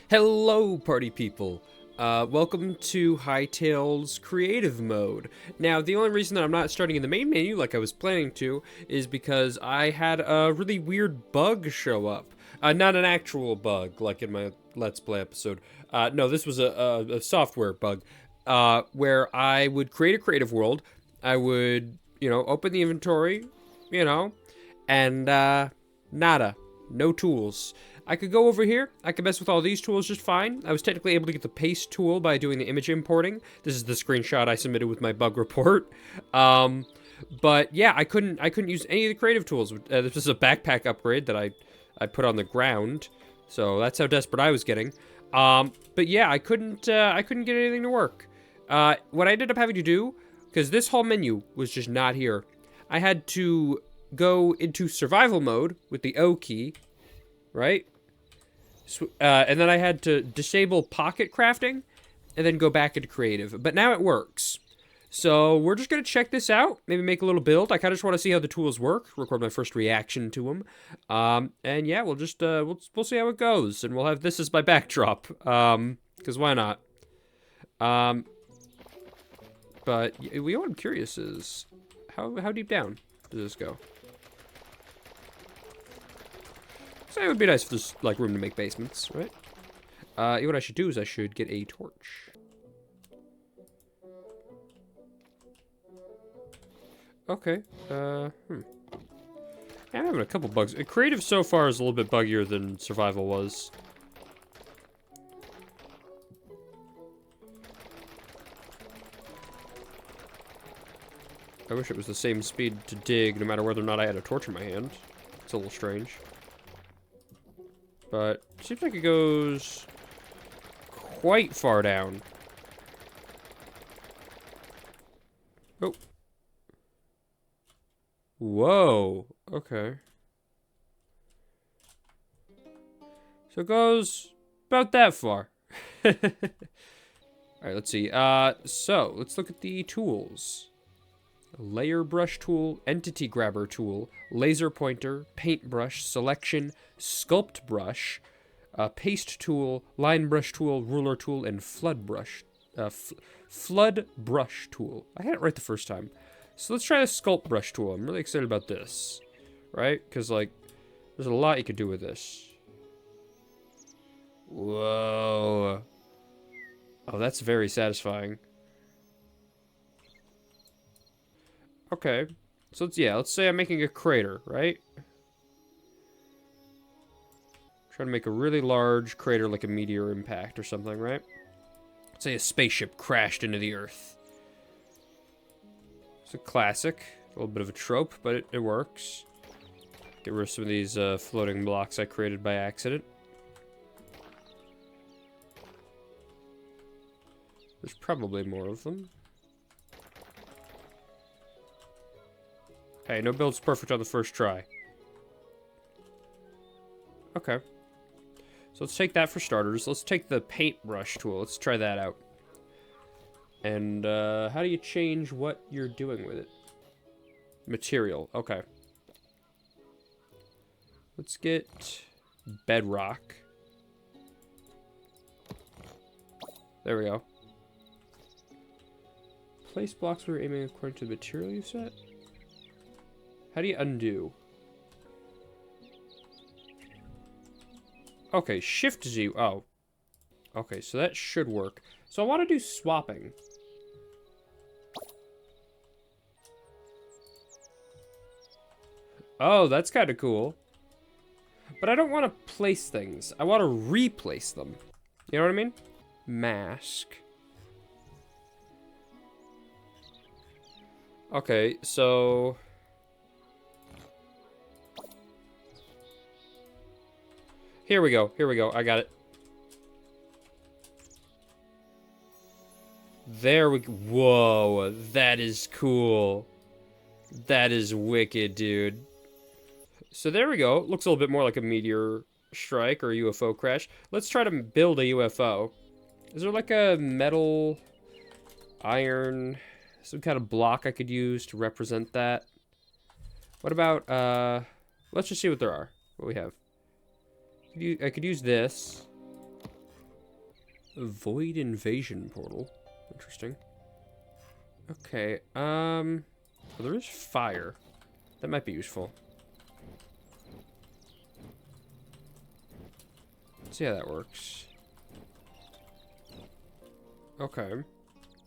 Hello, party people. Welcome to Hytale's creative mode. Now, the only reason that I'm not starting in the main menu like I was planning to is because I had a really weird bug show up. Not an actual bug, like in my Let's Play episode. No, this was a software bug, where I would create a creative world. I would, open the inventory, and, nada. No tools. I could go over here. I could mess with all these tools just fine. I was technically able to get the paste tool by doing the image importing. This is the screenshot I submitted with my bug report. But yeah, I couldn't use any of the creative tools. This is a backpack upgrade that I put on the ground. So that's how desperate I was getting. But yeah, I couldn't get anything to work. What I ended up having to do, because this whole menu was just not here, I had to go into survival mode with the O key, right? And then I had to disable pocket crafting and then go back into creative. But now it works. So we're just going to check this out. Maybe make a little build. I kind of just want to see how the tools work. Record my first reaction to them. And yeah, we'll just, we'll see how it goes. And we'll have this as my backdrop. Because why not? But what I'm curious is, how deep down does this go? So it would be nice if there's, like, room to make basements, right? What I should do is I should get a torch. Okay, I'm having a couple bugs. Creative so far is a little bit buggier than survival was. I wish it was the same speed to dig, no matter whether or not I had a torch in my hand. It's a little strange. But it seems like it goes quite far down. Oh. Whoa. Okay. So it goes about that far. Alright, let's see. So let's look at the tools. Layer brush tool, entity grabber tool, laser pointer, paintbrush, selection, sculpt brush, paste tool, line brush tool, ruler tool, and flood brush tool. I had it right the first time. So let's try the sculpt brush tool. I'm really excited about this, right? Because, like, there's a lot you could do with this. Whoa. Oh, that's very satisfying. Okay, so let's say I'm making a crater, right? Trying to make a really large crater like a meteor impact or something, right? Let's say a spaceship crashed into the Earth. It's a classic, a little bit of a trope, but it works. Get rid of some of these floating blocks I created by accident. There's probably more of them. Hey, no build's perfect on the first try. Okay. So let's take that for starters. Let's take the paintbrush tool. Let's try that out. And, how do you change what you're doing with it? Material. Okay. Let's get bedrock. There we go. Place blocks where you're aiming according to the material you set. How do you undo? Okay, Shift Z. Oh. Okay, so that should work. So I want to do swapping. Oh, that's kind of cool. But I don't want to place things. I want to replace them. You know what I mean? Mask. Okay, so... Here we go. I got it. There we go. Whoa, that is cool. That is wicked, dude. So there we go. Looks a little bit more like a meteor strike or a UFO crash. Let's try to build a UFO. Is there like a metal, iron, some kind of block I could use to represent that? What about, let's just see what there are. What we have. I could use this. Void invasion portal. Interesting. Okay, well, there is fire. That might be useful. Let's see how that works. Okay.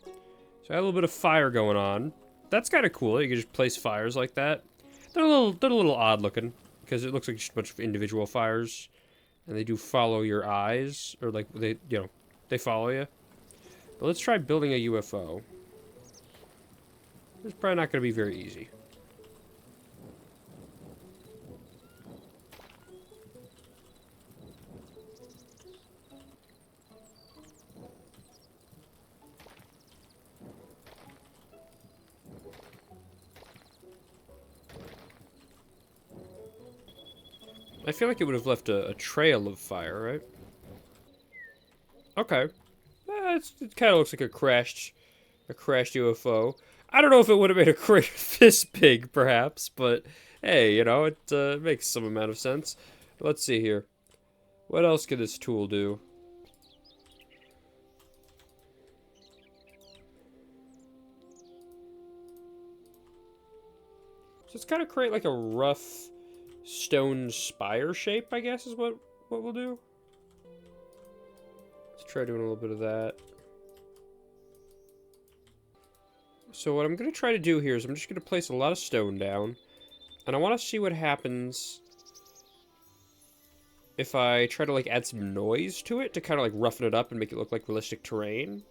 So I have a little bit of fire going on. That's kind of cool. You can just place fires like that. They're a little odd looking because it looks like just a bunch of individual fires, and they do follow your eyes, or like they follow you. But let's try building a UFO. It's probably not going to be very easy. I feel like it would have left a trail of fire, right? Okay. It kind of looks like a crashed UFO. I don't know if it would have made a great this big, perhaps, but hey, you know, it makes some amount of sense. Let's see here. What else could this tool do? So it's kind of create like a rough stone spire shape, I guess, is what we'll do. Let's try doing a little bit of that. So what I'm going to try to do here is I'm just going to place a lot of stone down. And I want to see what happens if I try to, like, add some noise to it to kind of, like, roughen it up and make it look like realistic terrain.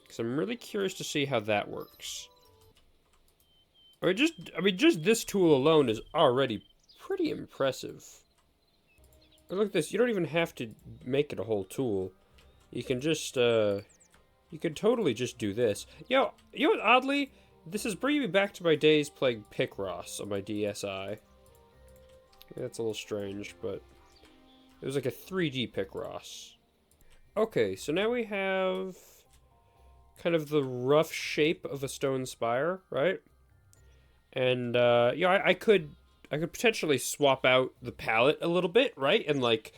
Because I'm really curious to see how that works. I mean, just this tool alone is already pretty impressive. And look at this. You don't even have to make it a whole tool. You can just, you could totally just do this. You know what, oddly, this is bringing me back to my days playing Picross on my DSi. That's a little strange, but it was like a 3D Picross. Okay, so now we have kind of the rough shape of a stone spire, right? And, yeah, I could potentially swap out the palette a little bit, right? And, like,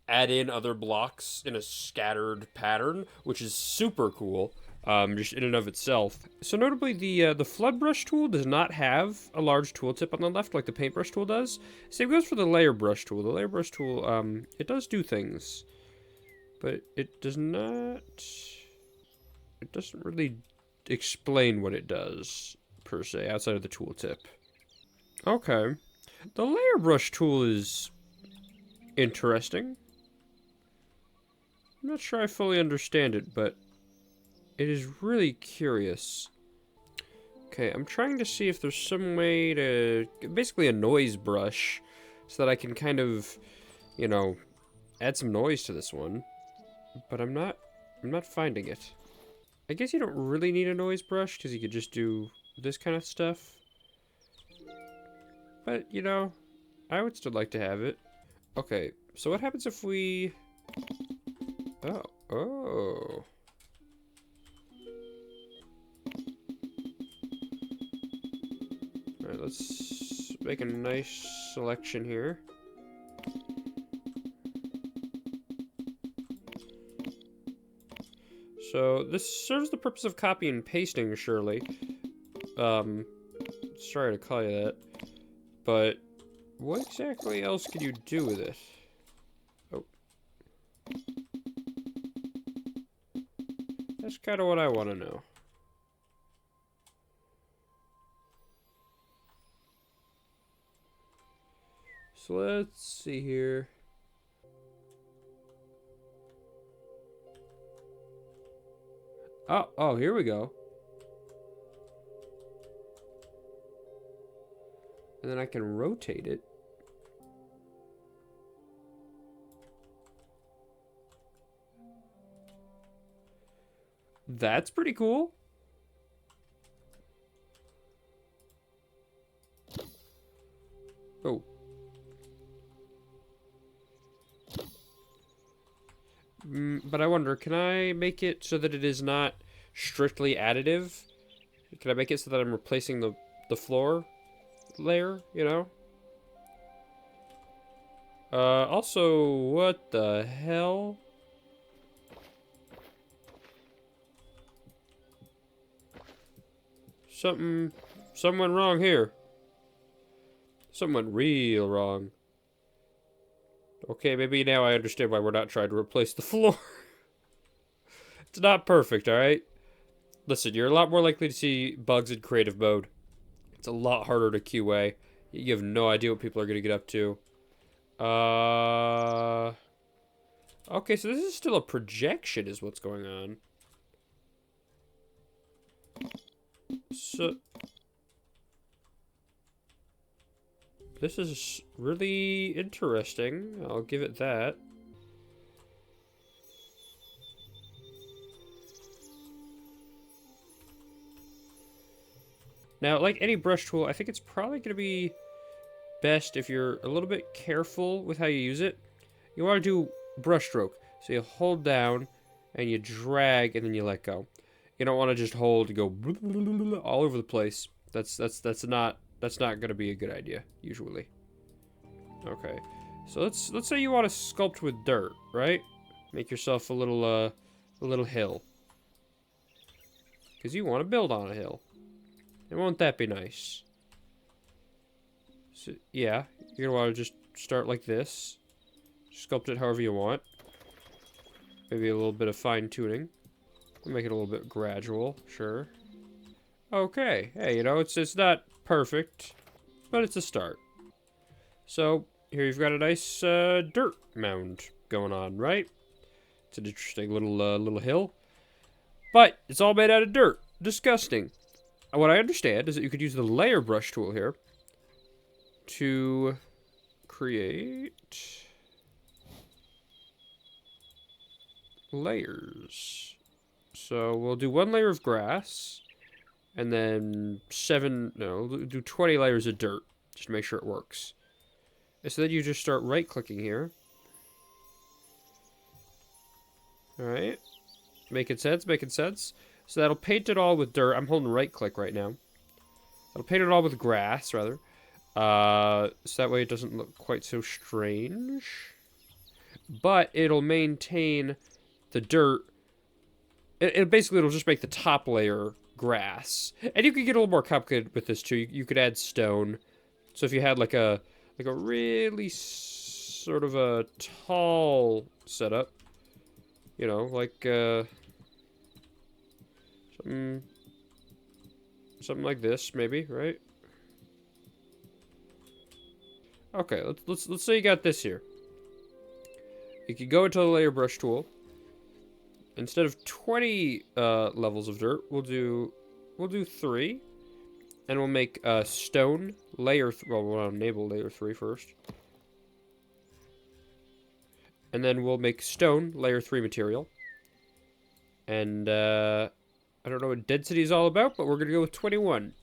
add in other blocks in a scattered pattern, which is super cool, just in and of itself. So notably, the flood brush tool does not have a large tooltip on the left like the paintbrush tool does. Same goes for the layer brush tool. The layer brush tool, it does do things, but it does not... It doesn't really explain what it does, per se, outside of the tooltip. Okay. The layer brush tool is interesting. I'm not sure I fully understand it, but it is really curious. Okay, I'm trying to see if there's some way to... Basically a noise brush, so that I can kind of, you know, add some noise to this one. But I'm not finding it. I guess you don't really need a noise brush, because you could just do this kind of stuff. But, you know, I would still like to have it. Okay, so what happens if we... Oh. Alright, let's make a nice selection here. So, this serves the purpose of copy and pasting, surely. Sorry to call you that. But, what exactly else could you do with it? Oh. That's kind of what I want to know. So let's see here. Oh, here we go. And then I can rotate it. That's pretty cool. Oh. But I wonder, can I make it so that it is not strictly additive? Can I make it so that I'm replacing the floor layer, you know? Also, what the hell? Something went wrong here. Something went real wrong. Okay, maybe now I understand why we're not trying to replace the floor. It's not perfect, alright? Listen, you're a lot more likely to see bugs in creative mode. It's a lot harder to QA. You have no idea what people are going to get up to. Okay, so this is still a projection is what's going on. So... this is really interesting. I'll give it that. Now, like any brush tool, I think it's probably going to be best if you're a little bit careful with how you use it. You want to do brush stroke. So you hold down and you drag and then you let go. You don't want to just hold and go all over the place. That's not going to be a good idea usually. Okay. So let's say you want to sculpt with dirt, right? Make yourself a little hill. Cuz you want to build on a hill. And won't that be nice? So, yeah, you're gonna want to just start like this. Sculpt it however you want. Maybe a little bit of fine-tuning. We'll make it a little bit gradual, sure. Okay, hey, you know, it's not perfect, but it's a start. So, here you've got a nice dirt mound going on, right? It's an interesting little hill. But, it's all made out of dirt. Disgusting. What I understand is that you could use the layer brush tool here to create layers. So we'll do one layer of grass and then do 20 layers of dirt just to make sure it works. And so then you just start right-clicking here. Alright. Making sense, making sense. So that'll paint it all with dirt. I'm holding right-click right now. That'll paint it all with grass, rather. So that way it doesn't look quite so strange. But it'll maintain the dirt. It'll just make the top layer grass. And you can get a little more complicated with this, too. You could add stone. So if you had like a really sort of a tall setup, you know, like, something like this, maybe, right? Okay, let's say you got this here. You could go into the layer brush tool. Instead of 20 levels of dirt, we'll do 3, and we'll make stone layer. Well, we'll enable layer 3 first, and then we'll make stone layer 3 material. And I don't know what density is all about, but we're going to go with 21.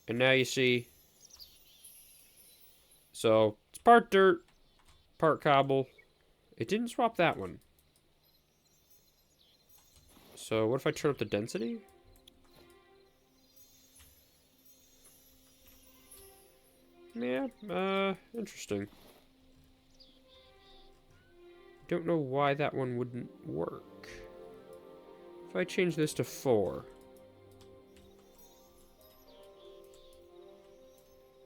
And now you see... so, it's part dirt, part cobble. It didn't swap that one. So, what if I turn up the density? Yeah, interesting. Don't know why that one wouldn't work. If I change this to 4.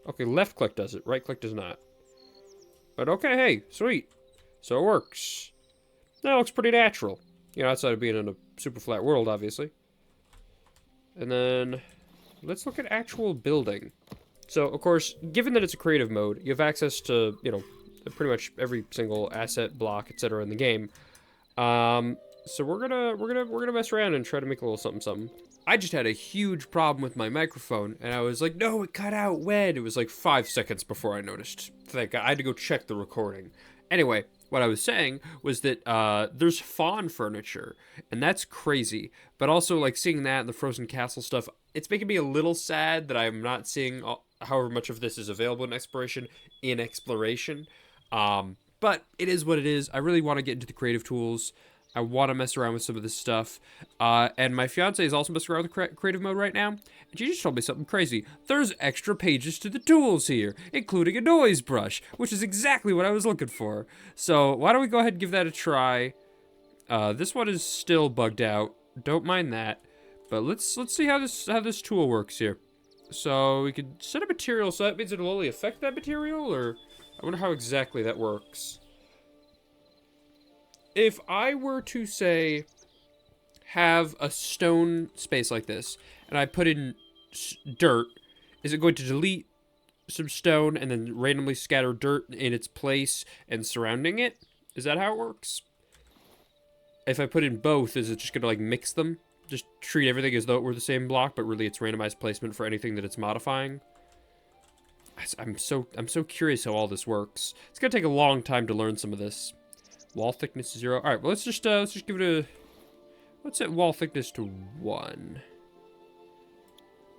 Okay, left click does it, right click does not. But okay, hey, sweet. So it works. That looks pretty natural. You know, outside of being in a super flat world, obviously. And then, let's look at actual building. So, of course, given that it's a creative mode, you have access to, you know, pretty much every single asset, block, etc. in the game. So we're gonna mess around and try to make a little something. I just had a huge problem with my microphone, and I was like, no, it cut out when? It was like 5 seconds before I noticed. Thank God. I had to go check the recording. Anyway, what I was saying was that there's fawn furniture, and that's crazy. But also, like, seeing that and the Frozen Castle stuff, it's making me a little sad that I'm not seeing however much of this is available in exploration. But it is what it is. I really want to get into the creative tools. I want to mess around with some of this stuff. And my fiance is also messing around with creative mode right now. And she just told me something crazy. There's extra pages to the tools here, including a noise brush, which is exactly what I was looking for. So why don't we go ahead and give that a try. This one is still bugged out. Don't mind that. But let's see how this tool works here. So we could set a material, so that means it'll only affect that material, or I wonder how exactly that works. If I were to say have a stone space like this, and I put in dirt, is it going to delete some stone and then randomly scatter dirt in its place and surrounding it? Is that how it works? If I put in both, is it just gonna like mix them? Just treat everything as though it were the same block, but really it's randomized placement for anything that it's modifying? I'm so curious how all this works. It's gonna take a long time to learn some of this. Wall thickness is 0. All right, well let's just give it a. Let's set wall thickness to 1.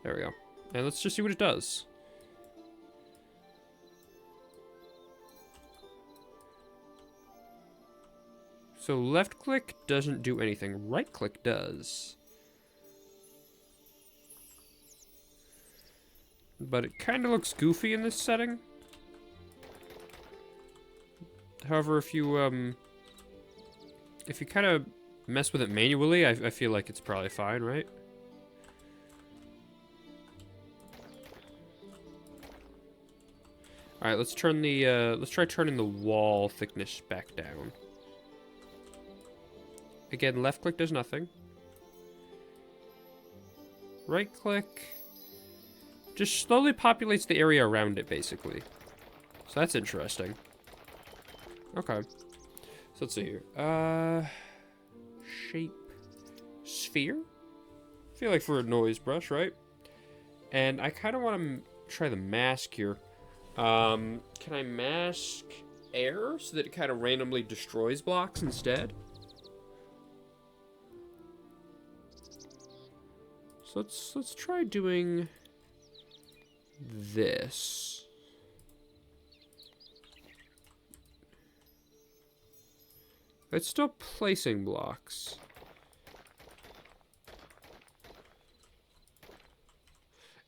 There we go. And let's just see what it does. So left click doesn't do anything. Right click does. But it kind of looks goofy in this setting. However, if you kind of mess with it manually, I feel like it's probably fine, right? All right, let's turn the let's try turning the wall thickness back down. Again, left click does nothing. Right click just slowly populates the area around it, basically. So that's interesting. Okay. So let's see here. Shape. Sphere? I feel like for a noise brush, right? And I kind of want to try the mask here. Can I mask air so that it kind of randomly destroys blocks instead? So let's try doing this. It's still placing blocks.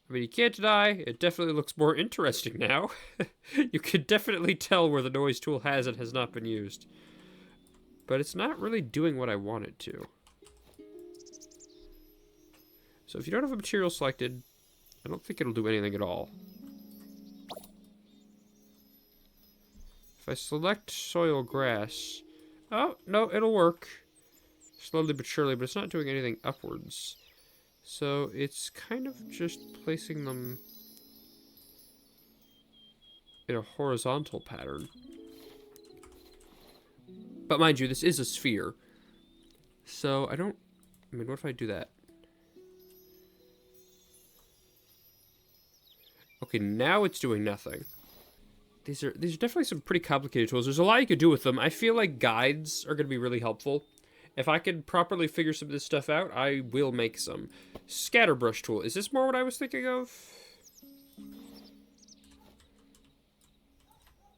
I mean, you can't deny, it definitely looks more interesting now. You can definitely tell where the noise tool has and has not been used. But it's not really doing what I want it to. So if you don't have a material selected, I don't think it'll do anything at all. If I select soil grass... Oh, no, it'll work. Slowly but surely, but it's not doing anything upwards. So it's kind of just placing them in a horizontal pattern. But mind you, this is a sphere. So I mean, what if I do that? Okay, now it's doing nothing. These are definitely some pretty complicated tools. There's a lot you could do with them. I feel like guides are going to be really helpful. If I can properly figure some of this stuff out, I will make some. Scatterbrush tool. Is this more what I was thinking of?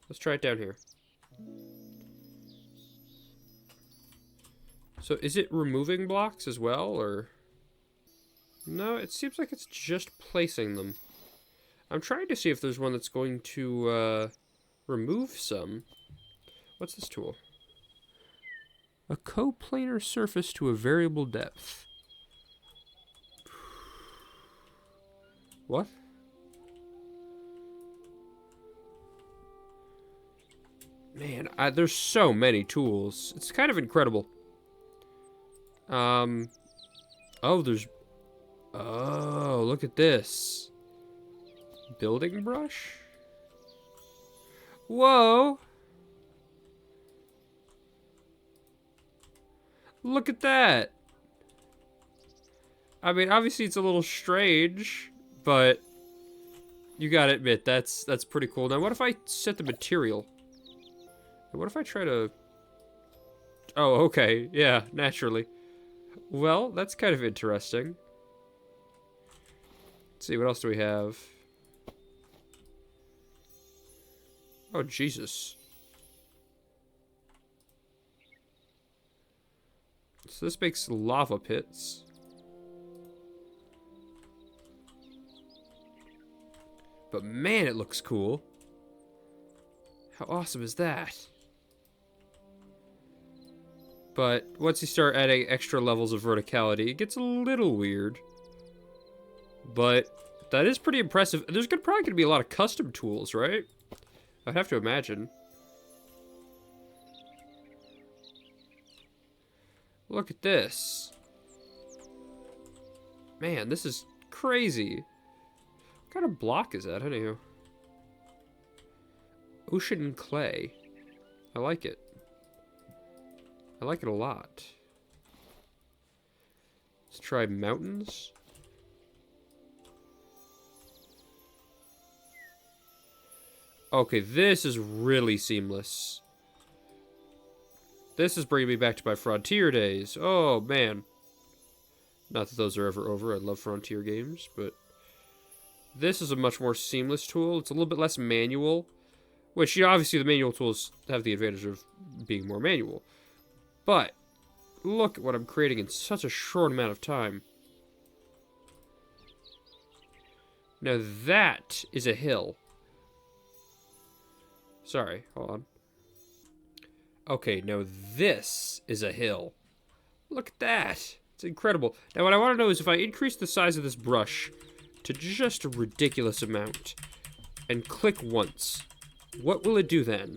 Let's try it down here. So is it removing blocks as well, or? No, it seems like it's just placing them. I'm trying to see if there's one that's going to remove some. What's this tool? A coplanar surface to a variable depth. What? Man, there's so many tools. It's kind of incredible. Oh, there's... Oh, look at this. Building brush? Whoa! Look at that! I mean, obviously it's a little strange, but you gotta admit, that's pretty cool. Now, what if I set the material? What if I try to... Oh, okay. Yeah, naturally. Well, that's kind of interesting. Let's see, what else do we have? Oh, Jesus. So this makes lava pits. But man, it looks cool. How awesome is that? But once you start adding extra levels of verticality, it gets a little weird. But that is pretty impressive. There's probably going to be a lot of custom tools, right? I'd have to imagine. Look at this. Man, this is crazy. What kind of block is that, anyhow? Ocean clay. I like it. I like it a lot. Let's try mountains. Okay, this is really seamless. This is bringing me back to my Frontier days. Oh, man. Not that those are ever over. I love Frontier games, but this is a much more seamless tool. It's a little bit less manual, which, you know, obviously the manual tools have the advantage of being more manual. But look at what I'm creating in such a short amount of time. Now that is a hill. Sorry, hold on. Okay, now this is a hill. Look at that. It's incredible. Now what I want to know is if I increase the size of this brush to just a ridiculous amount and click once, what will it do then?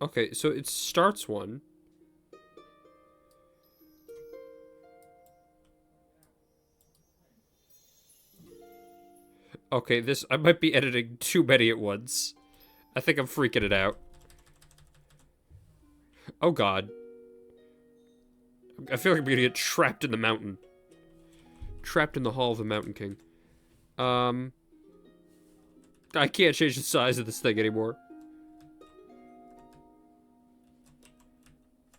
Okay, so it starts one. Okay, this, I might be editing too many at once. I think I'm freaking it out. Oh god. I feel like I'm gonna get trapped in the mountain. Trapped in the Hall of the Mountain King. I can't change the size of this thing anymore.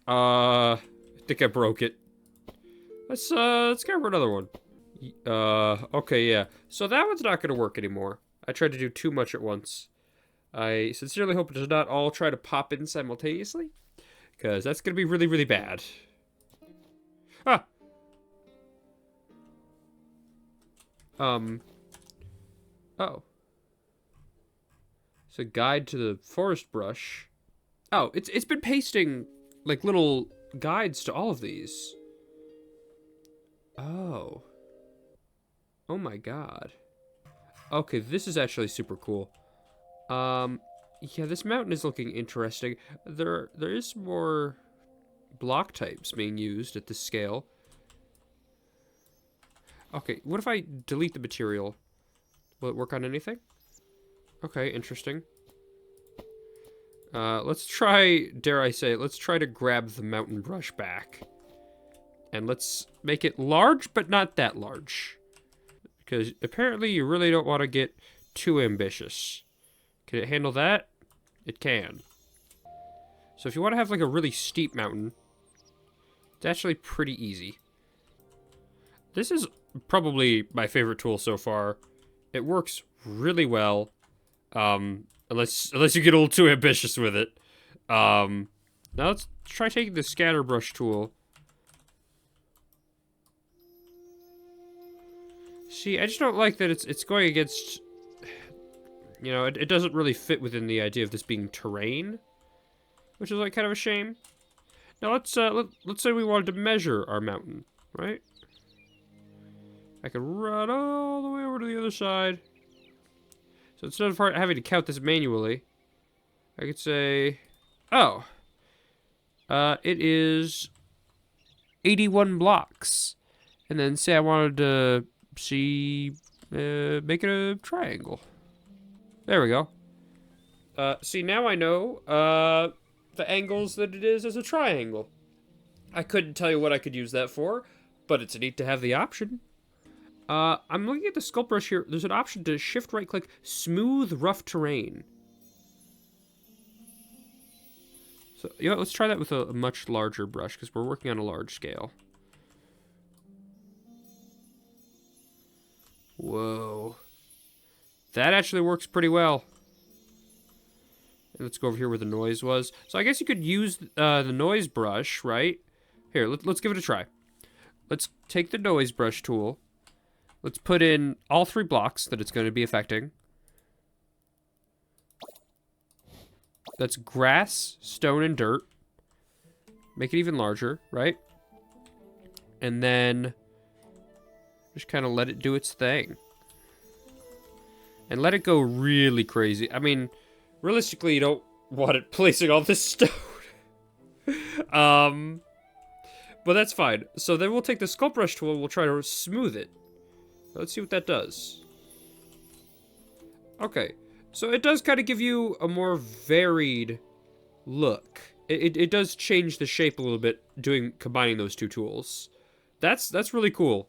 I think I broke it. Let's go for another one. Okay, yeah. So that one's not gonna work anymore. I tried to do too much at once. I sincerely hope it does not all try to pop in simultaneously, because that's gonna be really, really bad. Ah! Oh. It's a guide to the forest brush. Oh, it's been pasting, like, little guides to all of these. Oh. Oh my god. Okay, this is actually super cool. Yeah, this mountain is looking interesting. There is some more block types being used at this scale. Okay, what if I delete the material? Will it work on anything? Okay, interesting. Let's try, dare I say, let's try to grab the mountain brush back. And let's make it large, but not that large. Because apparently you really don't want to get too ambitious. Can it handle that? It can. So if you want to have like a really steep mountain, it's actually pretty easy. This is probably my favorite tool so far. It works really well. Unless you get a little too ambitious with it. Now let's try taking the scatter brush tool. See, I just don't like that it's going against, you know, it doesn't really fit within the idea of this being terrain, which is like kind of a shame. Now let's say we wanted to measure our mountain, right? I could run all the way over to the other side. So instead of having to count this manually, I could say, oh, it is 81 blocks. And then say I wanted to make it a triangle. There we go. See, now I know, the angles that it is as a triangle. I couldn't tell you what I could use that for, but it's neat to have the option. I'm looking at the sculpt brush here. There's an option to shift right click, smooth rough terrain. So, you know, let's try that with a much larger brush, because we're working on a large scale. Whoa. That actually works pretty well. And let's go over here where the noise was. So I guess you could use the noise brush, right? Here, let's give it a try. Let's take the noise brush tool. Let's put in all 3 blocks that it's going to be affecting. That's grass, stone, and dirt. Make it even larger, right? And then just kind of let it do its thing. And let it go really crazy. I mean, realistically, you don't want it placing all this stone. But that's fine. So then we'll take the sculpt brush tool and we'll try to smooth it. Let's see what that does. Okay, so it does kind of give you a more varied look. It does change the shape a little bit combining those two tools. That's really cool.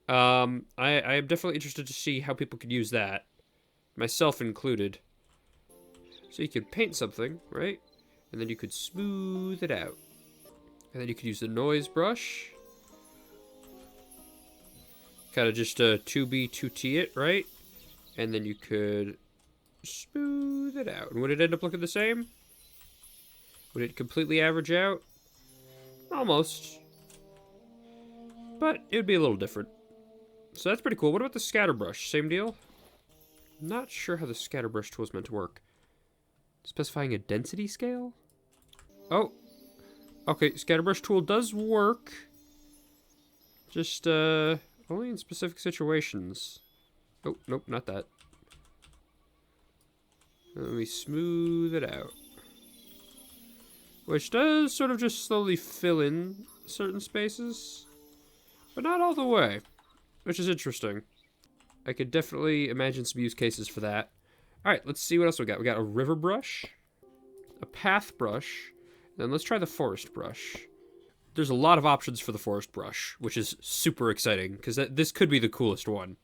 I am definitely interested to see how people could use that, myself included. So you could paint something, right? And then you could smooth it out. And then you could use the noise brush. Kind of just 2B, 2T it, right? And then you could smooth it out. And would it end up looking the same? Would it completely average out? Almost. But it would be a little different. So that's pretty cool. What about the scatter brush? Same deal? I'm not sure how the scatter brush tool is meant to work. Specifying a density scale? Oh. Okay, scatter brush tool does work. Just, only in specific situations. Oh, nope, not that. Let me smooth it out. Which does sort of just slowly fill in certain spaces. But not all the way. Which is interesting. I could definitely imagine some use cases for that. Alright, let's see what else we got. We got a river brush. A path brush. Then let's try the forest brush. There's a lot of options for the forest brush, which is super exciting, because this could be the coolest one.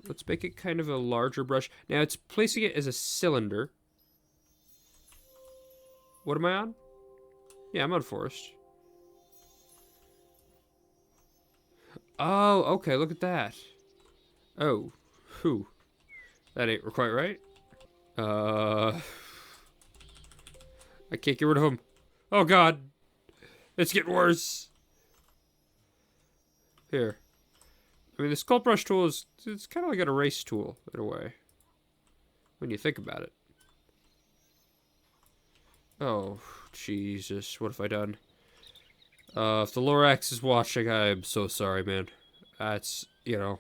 Let's make it kind of a larger brush. Now it's placing it as a cylinder. What am I on? Yeah, I'm on forest. Oh, okay, look at that. Oh, whew. That ain't quite right. I can't get rid of him. Oh god. It's getting worse. Here. I mean, the sculpt brush tool it's kind of like an erase tool, in a way. When you think about it. Oh, Jesus. What have I done? If the Lorax is watching, I'm so sorry, man. That's, you know.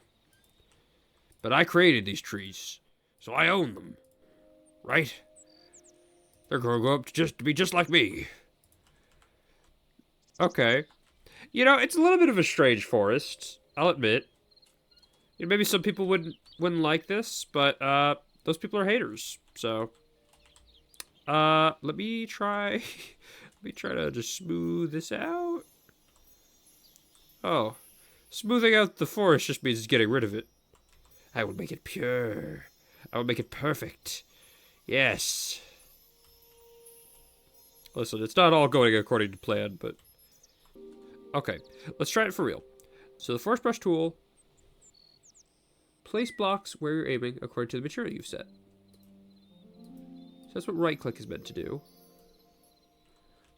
But I created these trees, so I own them. Right? They're gonna grow up to be just like me. Okay. You know, it's a little bit of a strange forest, I'll admit. You know, maybe some people wouldn't like this, but those people are haters. So let me try to just smooth this out. Oh. Smoothing out the forest just means getting rid of it. I will make it pure. I will make it perfect. Yes. Listen, it's not all going according to plan, but... Okay, let's try it for real. So the forest brush tool... Place blocks where you're aiming according to the material you've set. So that's what right-click is meant to do.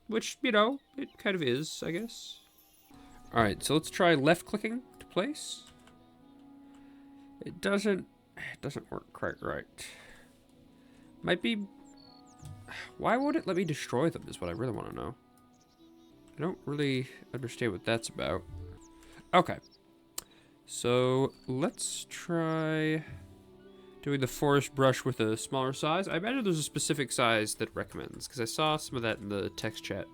Which, you know, it kind of is, I guess. Alright, so let's try left-clicking to place. It doesn't work quite right. Might be... Why won't it let me destroy them is what I really want to know. I don't really understand what that's about. Okay. So, let's try doing the forest brush with a smaller size. I imagine there's a specific size that it recommends, because I saw some of that in the text chat.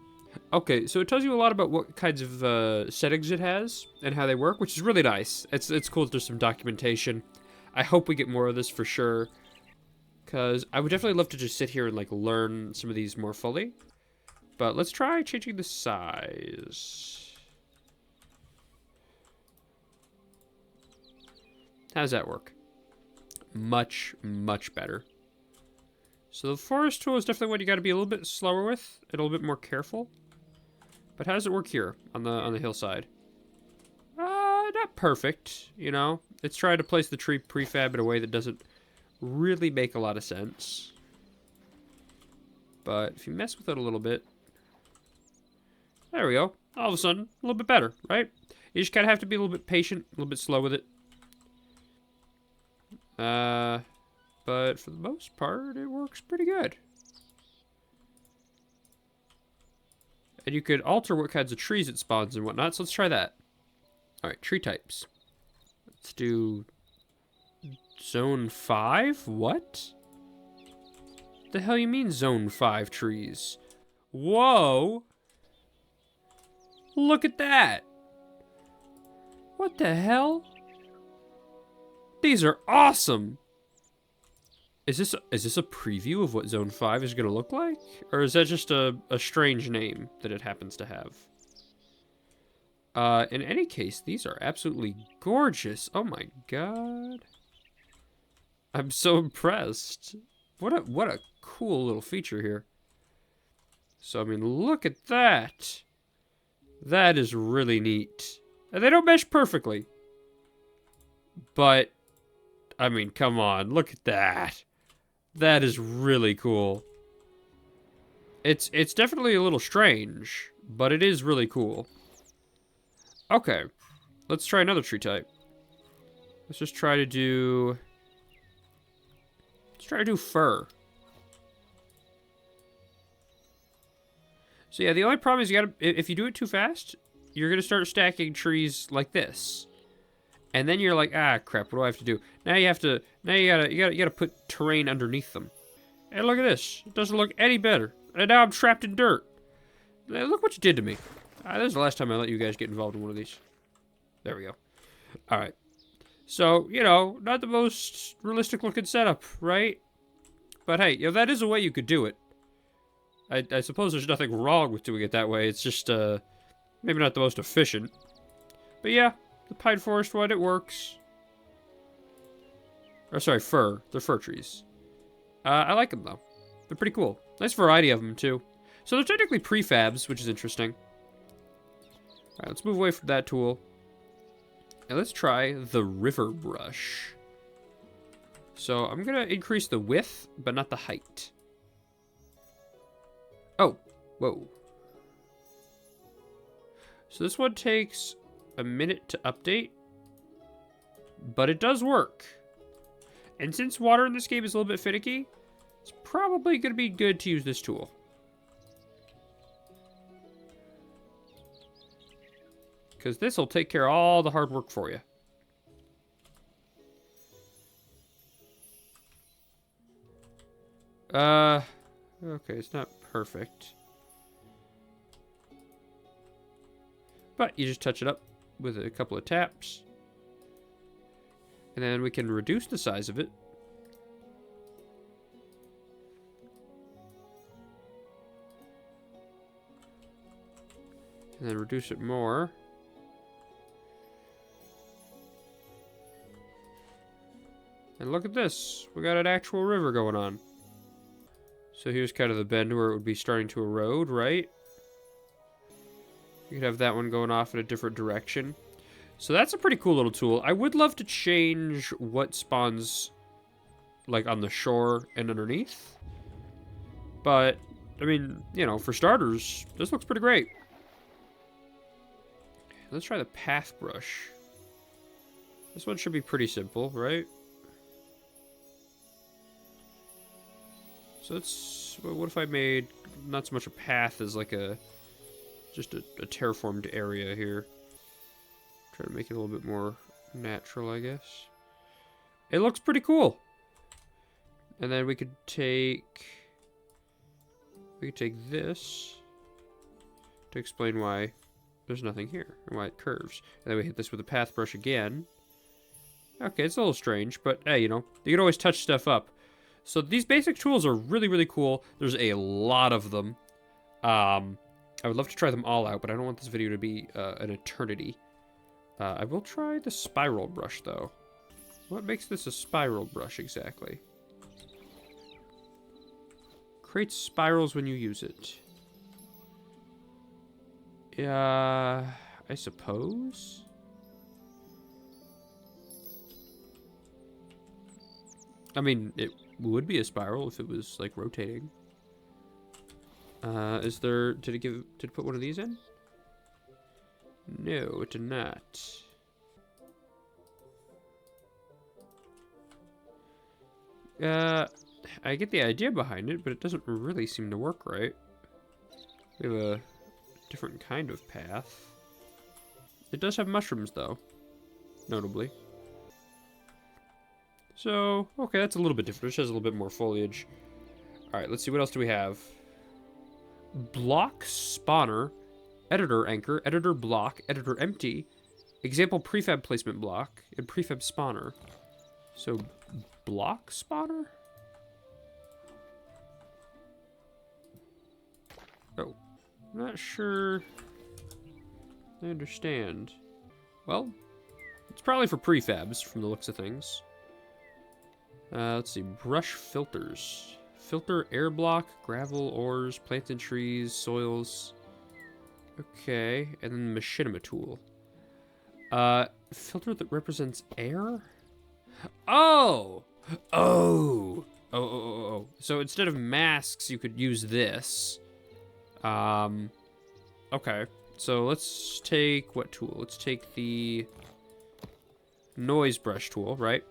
Okay, so it tells you a lot about what kinds of settings it has and how they work, which is really nice. It's cool that there's some documentation. I hope we get more of this for sure, because I would definitely love to just sit here and like learn some of these more fully. But let's try changing the size. How does that work? Much, much better. So the forest tool is definitely one you got to be a little bit slower with, and a little bit more careful. But how does it work here on the hillside? Not perfect, you know. It's trying to place the tree prefab in a way that doesn't really make a lot of sense. But if you mess with it a little bit, there we go. All of a sudden, a little bit better, right? You just kind of have to be a little bit patient, a little bit slow with it. but for the most part, it works pretty good. And you could alter what kinds of trees it spawns and whatnot, so let's try that. Alright, tree types. Let's do zone 5? What? The hell you mean zone 5 trees? Whoa! Look at that! What the hell? These are awesome! Is this a preview of what zone 5 is going to look like? Or is that just a strange name that it happens to have? In any case, these are absolutely gorgeous. Oh my god. I'm so impressed. What a cool little feature here. So, I mean, look at that. That is really neat. And they don't mesh perfectly. But, I mean, come on. Look at that. That is really cool. It's definitely a little strange, but it is really cool. Okay. Let's try another tree type. Let's just try to do... Let's try to do fir. So yeah, the only problem is you gotta, if you do it too fast, you're gonna start stacking trees like this. And then you're like, ah, crap, what do I have to do? Now you gotta put terrain underneath them. And look at this. It doesn't look any better. And now I'm trapped in dirt. Look what you did to me. This is the last time I let you guys get involved in one of these. There we go. Alright. So, you know, not the most realistic looking setup, right? But hey, you know, that is a way you could do it. I suppose there's nothing wrong with doing it that way. It's just, maybe not the most efficient. But yeah, the pine forest one, it works. Or sorry, fir. They're fir trees. I like them, though. They're pretty cool. Nice variety of them, too. So they're technically prefabs, which is interesting. Alright, let's move away from that tool. And let's try the river brush. So I'm going to increase the width, but not the height. Oh, whoa. So this one takes a minute to update, but it does work. And since water in this game is a little bit finicky, it's probably going to be good to use this tool. Because this will take care of all the hard work for you. Okay, it's not perfect. But you just touch it up with a couple of taps. And then we can reduce the size of it. And then reduce it more. And look at this. We got an actual river going on. So here's kind of the bend where it would be starting to erode, right? You could have that one going off in a different direction. So that's a pretty cool little tool. I would love to change what spawns, like, on the shore and underneath. But, I mean, you know, for starters, this looks pretty great. Let's try the path brush. This one should be pretty simple, right? So it's, what if I made not so much a path as like just a terraformed area here. Try to make it a little bit more natural, I guess. It looks pretty cool. And then we could take this to explain why there's nothing here and why it curves. And then we hit this with a path brush again. Okay, it's a little strange, but hey, you know, you can always touch stuff up. So these basic tools are really, really cool. There's a lot of them. I would love to try them all out, but I don't want this video to be an eternity. I will try the spiral brush, though. What makes this a spiral brush, exactly? Creates spirals when you use it. Yeah, I suppose? I mean, it would be a spiral if it was, like, rotating. Did it put one of these in? No, it did not. I get the idea behind it, but it doesn't really seem to work right. We have a different kind of path. It does have mushrooms, though, notably. So, okay, that's a little bit different. It has a little bit more foliage. All right, let's see. What else do we have? Block spawner, editor anchor, editor block, editor empty, example prefab placement block, and prefab spawner. So, block spawner? Oh, I'm not sure I understand. Well, it's probably for prefabs from the looks of things. Let's see, brush filters. Filter air block, gravel, ores, plants and trees, soils. Okay, and then the machinima tool. Filter that represents air? Oh! Oh. So instead of masks, you could use this. Okay. So let's take what tool? Let's take the noise brush tool, right?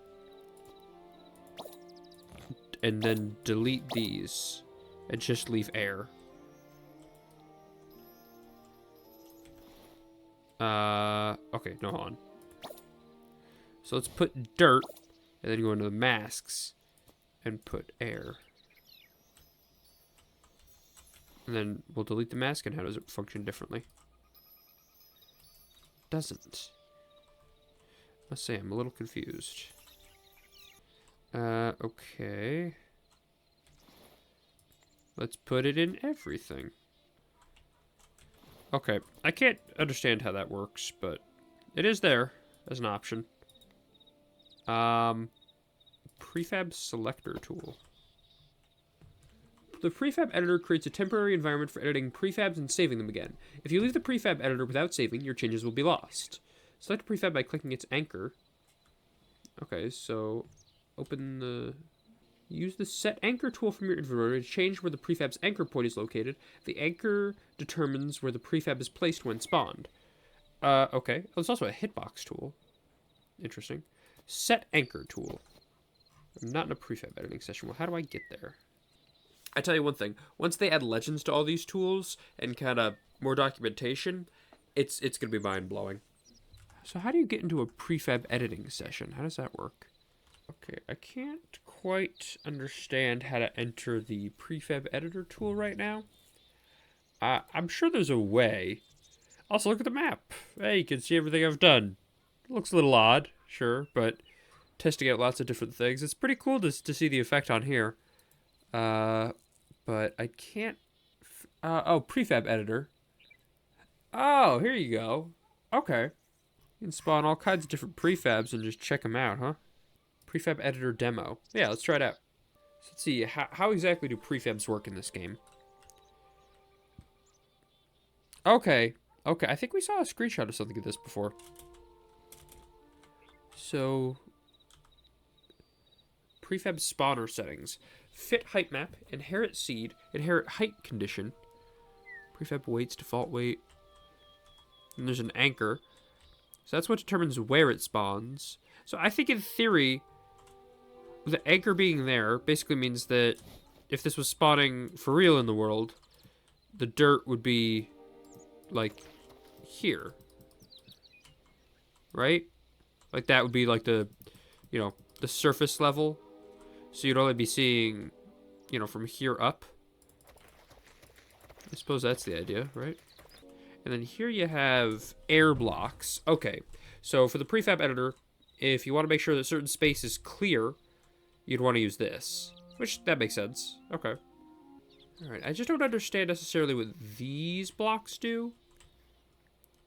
And then delete these and just leave air. Okay, no, hold on. So let's put dirt and then go into the masks and put air. And then we'll delete the mask, and how does it function differently? Doesn't. Let's say I'm a little confused. Okay. Let's put it in everything. Okay, I can't understand how that works, but it is there as an option. Prefab selector tool. The prefab editor creates a temporary environment for editing prefabs and saving them again. If you leave the prefab editor without saving, your changes will be lost. Select a prefab by clicking its anchor. Okay, so use the set anchor tool from your inventory to change where the prefab's anchor point is located. The anchor determines where the prefab is placed when spawned. Okay. Oh, there's also a hitbox tool. Interesting. Set anchor tool. I'm not in a prefab editing session. Well, how do I get there? I tell you one thing. Once they add legends to all these tools and kind of more documentation, it's going to be mind-blowing. So how do you get into a prefab editing session? How does that work? Okay, I can't quite understand how to enter the prefab editor tool right now. I'm sure there's a way. Also, look at the map. Hey, you can see everything I've done. It looks a little odd, sure, but testing out lots of different things. It's pretty cool to see the effect on here. But I can't... oh, prefab editor. Oh, here you go. Okay. You can spawn all kinds of different prefabs and just check them out, huh? Prefab editor demo. Yeah, let's try it out. So let's see, how exactly do prefabs work in this game? Okay, I think we saw a screenshot of something of this before. So, prefab spawner settings. Fit height map, inherit seed, inherit height condition. Prefab weights, default weight. And there's an anchor. So that's what determines where it spawns. So I think in theory, the anchor being there basically means that if this was spawning for real in the world, the dirt would be like here. Right? Like that would be like the, the surface level. So you'd only be seeing, from here up. I suppose that's the idea, right? And then here you have air blocks. Okay, so for the prefab editor, if you want to make sure that certain space is clear, you'd want to use this. Which, that makes sense. Okay. Alright, I just don't understand necessarily what these blocks do.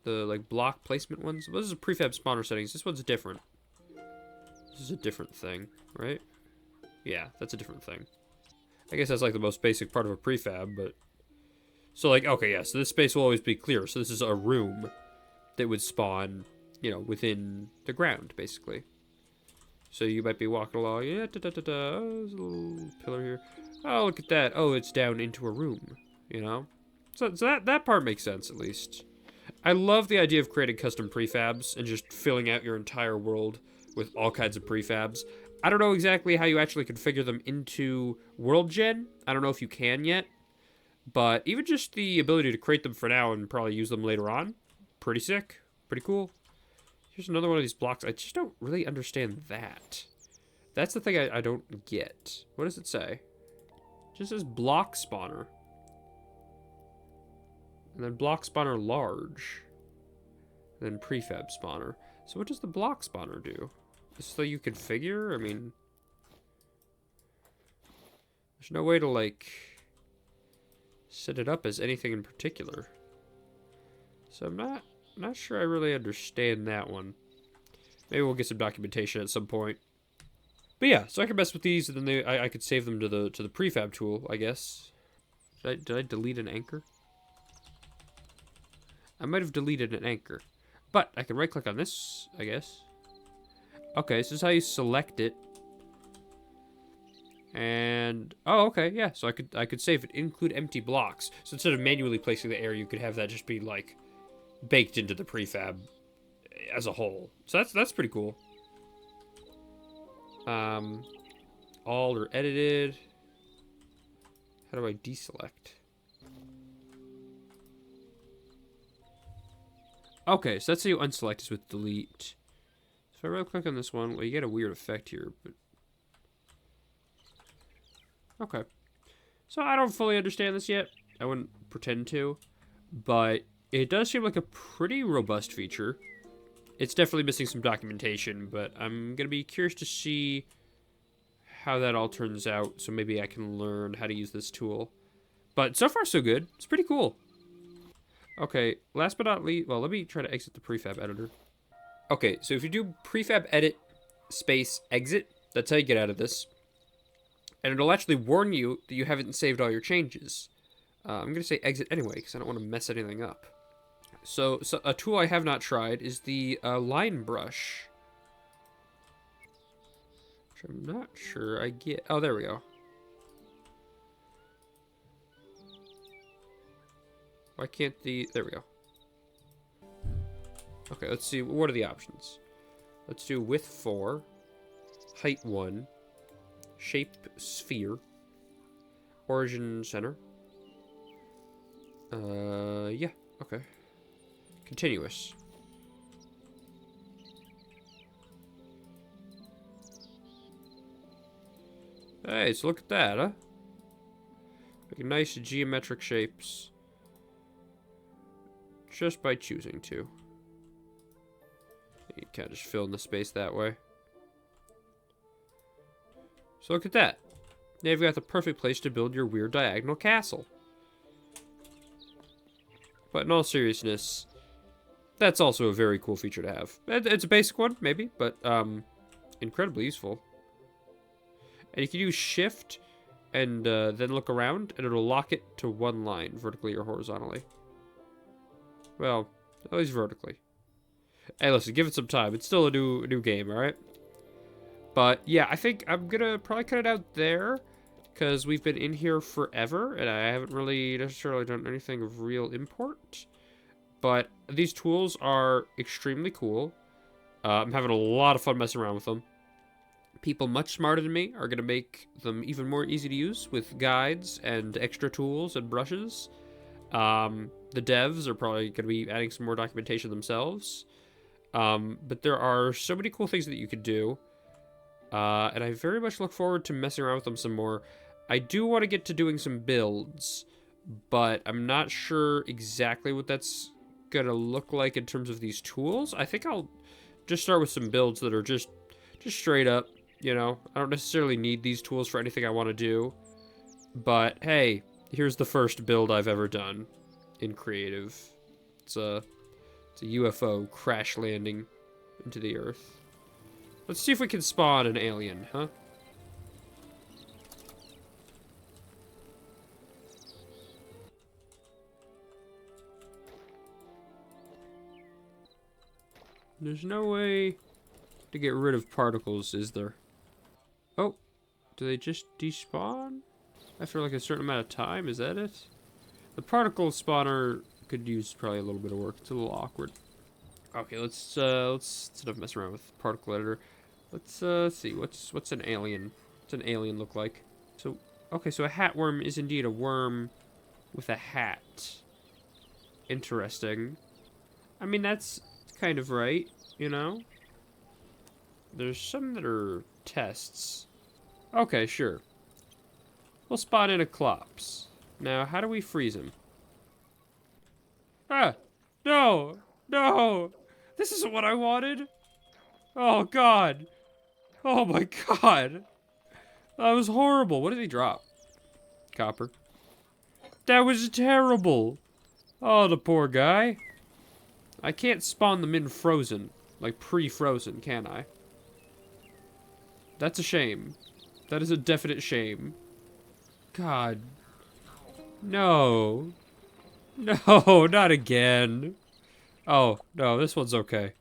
The, block placement ones. Well, this is prefab spawner settings. This one's different. This is a different thing, right? Yeah, that's a different thing. I guess that's, the most basic part of a prefab, but... So, okay, yeah, so this space will always be clear. So this is a room that would spawn, within the ground, basically. So you might be walking along, yeah, oh, there's a little pillar here. Oh, look at that. Oh, it's down into a room, So that part makes sense, at least. I love the idea of creating custom prefabs and just filling out your entire world with all kinds of prefabs. I don't know exactly how you actually configure them into World Gen. I don't know if you can yet. But even just the ability to create them for now and probably use them later on, pretty sick. Pretty cool. Here's another one of these blocks. I just don't really understand that. That's the thing I don't get. What does it say? It just says block spawner. And then block spawner large. And then prefab spawner. So what does the block spawner do? Just so you configure? I mean, there's no way to, like, set it up as anything in particular. So I'm not sure I really understand that one. Maybe we'll get some documentation at some point. But yeah, so I can mess with these, and then I could save them to the prefab tool, I guess. Did I delete an anchor? I might have deleted an anchor. But I can right-click on this, I guess. Okay, so this is how you select it. And oh, okay, yeah. So I could save it. Include empty blocks. So instead of manually placing the area, you could have that just be like baked into the prefab as a whole. So that's pretty cool. All are edited. How do I deselect? Okay, so that's how you unselect is with delete. So if I right click on this one, well, you get a weird effect here, but okay. So I don't fully understand this yet. I wouldn't pretend to, but it does seem like a pretty robust feature. It's definitely missing some documentation, but I'm gonna be curious to see how that all turns out, so maybe I can learn how to use this tool. But so far, so good. It's pretty cool. Okay, last but not least, well, let me try to exit the prefab editor. Okay, so if you do prefab edit space exit, that's how you get out of this. And it'll actually warn you that you haven't saved all your changes. I'm going to say exit anyway, because I don't want to mess anything up. So a tool I have not tried is the line brush. Which I'm not sure I get. Oh, there we go. Why can't the... There we go. Okay, let's see. What are the options? Let's do width 4, height 1, shape sphere, origin center. Yeah, okay. Continuous. Hey, so look at that, huh? Like nice geometric shapes. Just by choosing to. You can't just fill in the space that way. So look at that. Now you've got the perfect place to build your weird diagonal castle. But in all seriousness, that's also a very cool feature to have. It's a basic one, maybe, but incredibly useful. And you can use shift and then look around, and it'll lock it to one line, vertically or horizontally. Well, at least vertically. Hey, listen, give it some time. It's still a new game, alright? But, yeah, I think I'm gonna probably cut it out there, because we've been in here forever, and I haven't really necessarily done anything of real import. But these tools are extremely cool. I'm having a lot of fun messing around with them. People much smarter than me are going to make them even more easy to use with guides and extra tools and brushes. The devs are probably going to be adding some more documentation themselves. But there are so many cool things that you could do. And I very much look forward to messing around with them some more. I do want to get to doing some builds, but I'm not sure exactly what that's going to look like in terms of these tools. I think I'll just start with some builds that are just straight up, you know. I don't necessarily need these tools for anything I want to do. But, hey, here's the first build I've ever done in creative. It's a UFO crash landing into the Earth. Let's see if we can spawn an alien, huh? There's no way to get rid of particles, is there? Oh, do they just despawn? After like a certain amount of time, is that it? The particle spawner could use probably a little bit of work. It's a little awkward. Okay, let's instead of messing around with particle editor, Let's see. What's an alien? What's an alien look like? So, okay, so a hat worm is indeed a worm with a hat. Interesting. I mean, that's kind of right, you know? There's some that are tests. Okay, sure. We'll spawn in a Clops. Now, how do we freeze him? Ah! No! No! This isn't what I wanted! Oh, God! Oh, my God! That was horrible. What did he drop? Copper. That was terrible! Oh, the poor guy. I can't spawn them in frozen. Like, pre-frozen, can I? That's a shame. That is a definite shame. God. No. No, not again. Oh, no, this one's okay.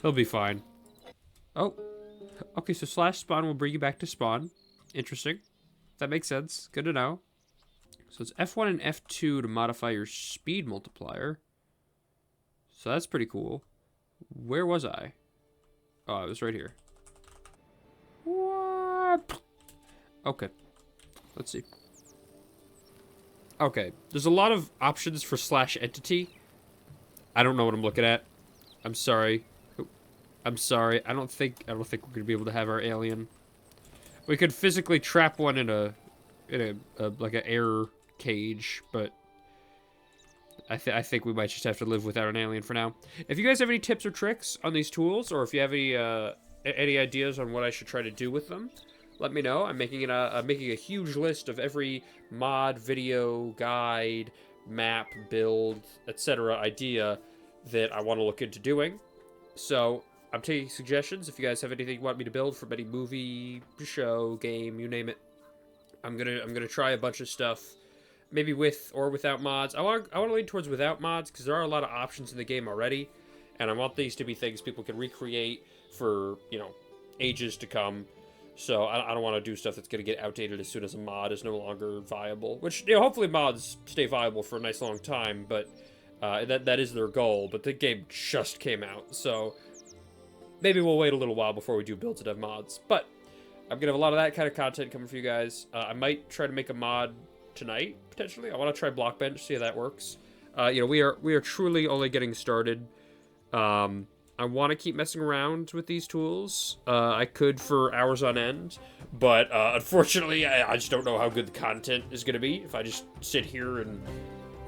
He'll be fine. Oh. Okay, so slash spawn will bring you back to spawn. Interesting. That makes sense. Good to know. So it's F1 and F2 to modify your speed multiplier. So that's pretty cool. Where was I? Oh, I was right here. What? Okay. Let's see. Okay. There's a lot of options for slash entity. I don't know what I'm looking at. I'm sorry. I'm sorry. I don't think we're gonna be able to have our alien. We could physically trap one in a like an air cage, but I think we might just have to live without an alien for now. If you guys have any tips or tricks on these tools, or if you have any ideas on what I should try to do with them, let me know. I'm making a huge list of every mod, video, guide, map, build, etc. idea that I want to look into doing. So I'm taking suggestions. If you guys have anything you want me to build from any movie, show, game, you name it, I'm gonna try a bunch of stuff. Maybe with or without mods. I want to lean towards without mods because there are a lot of options in the game already, and I want these to be things people can recreate for, you know, ages to come. So I don't want to do stuff that's going to get outdated as soon as a mod is no longer viable. Which, you know, hopefully mods stay viable for a nice long time, but that is their goal. But the game just came out, so maybe we'll wait a little while before we do builds that have mods. But I'm gonna have a lot of that kind of content coming for you guys. I might try to make a mod tonight, potentially. I want to try Blockbench, see how that works. You know, we are truly only getting started. I want to keep messing around with these tools. I could for hours on end, but unfortunately, I just don't know how good the content is going to be if I just sit here and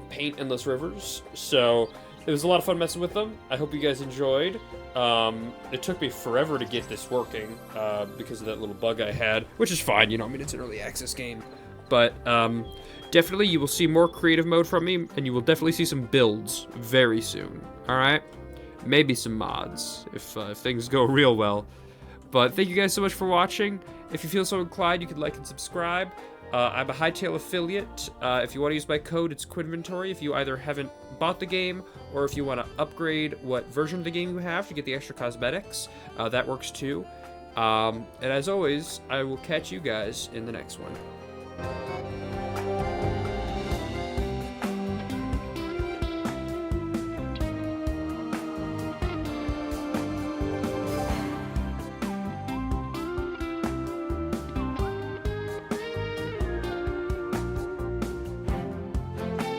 paint endless rivers. So it was a lot of fun messing with them. I hope you guys enjoyed. It took me forever to get this working because of that little bug I had, which is fine. You know, I mean, it's an early access game. But definitely you will see more creative mode from me, and you will definitely see some builds very soon. All right? Maybe some mods if things go real well. But thank you guys so much for watching. If you feel so inclined, you can like and subscribe. I'm a Hytale affiliate. If you want to use my code, it's Quinventory. If you either haven't bought the game or if you want to upgrade what version of the game you have to get the extra cosmetics, that works too. And as always, I will catch you guys in the next one.